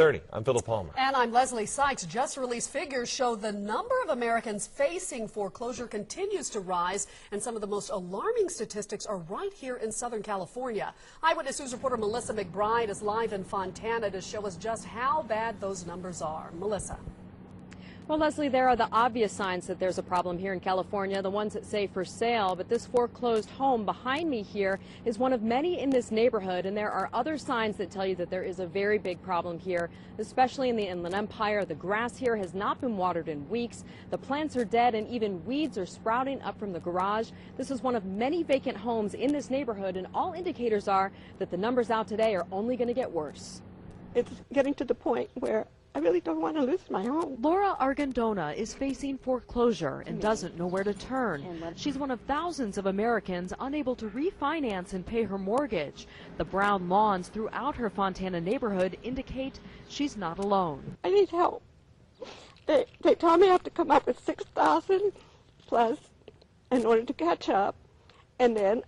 30. I'm Philip Palmer. And I'm Leslie Sykes. Just released figures show the number of Americans facing foreclosure continues to rise, and some of the most alarming statistics are right here in Southern California. Eyewitness News reporter Melissa McBride is live in Fontana to show us just how bad those numbers are. Melissa. Well, Leslie, there are the obvious signs that there's a problem here in California, the ones that say for sale, but this foreclosed home behind me here is one of many in this neighborhood, and there are other signs that tell you that there is a very big problem here, especially in the Inland Empire. The grass here has not been watered in weeks, the plants are dead, and even weeds are sprouting up from the garage. This is one of many vacant homes in this neighborhood, and all indicators are that the numbers out today are only going to get worse. It's getting to the point where I really don't want to lose my home. Laura Argandona is facing foreclosure and doesn't know where to turn. She's one of thousands of Americans unable to refinance and pay her mortgage. The brown lawns throughout her Fontana neighborhood indicate she's not alone. I need help. They told me I have to come up with $6,000 plus in order to catch up, and then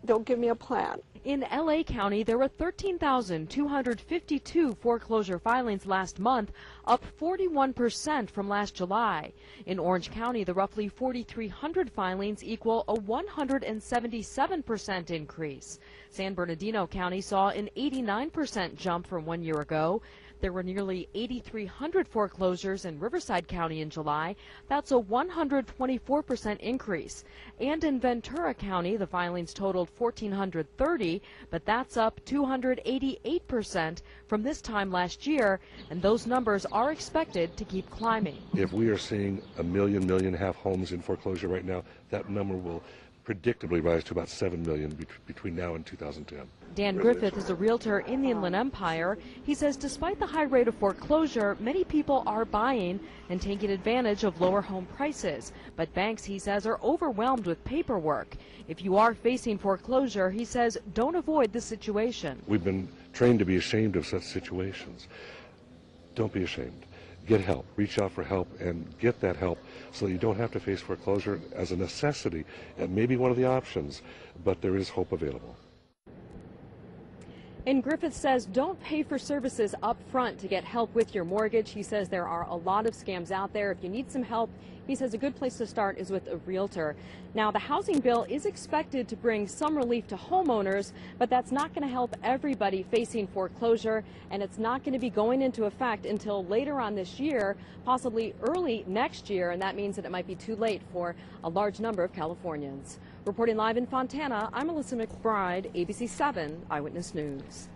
they'll give me a plan. In LA County, there were 13,252 foreclosure filings last month, up 41% from last July. In Orange County, the roughly 4,300 filings equal a 177% increase. San Bernardino County saw an 89% jump from 1 year ago. There were nearly 8,300 foreclosures in Riverside County in July. That's a 124% increase. And in Ventura County, the filings totaled 1,430, but that's up 288% from this time last year, and those numbers are expected to keep climbing. If we are seeing a million half homes in foreclosure right now, that number will predictably rise to about 7 million between now and 2010. Dan Griffith is a realtor in the Inland Empire. He says despite the high rate of foreclosure, many people are buying and taking advantage of lower home prices. But banks, he says, are overwhelmed with paperwork. If you are facing foreclosure, he says, don't avoid the situation. We've been trained to be ashamed of such situations. Don't be ashamed. Get help. Reach out for help and get that help so that you don't have to face foreclosure as a necessity. It may be one of the options, but there is hope available. And Griffith says don't pay for services up front to get help with your mortgage. He says there are a lot of scams out there. If you need some help, he says a good place to start is with a realtor. Now, the housing bill is expected to bring some relief to homeowners, but that's not going to help everybody facing foreclosure, and it's not going to be going into effect until later on this year, possibly early next year, and that means that it might be too late for a large number of Californians. Reporting live in Fontana, I'm Melissa McBride, ABC 7 Eyewitness News.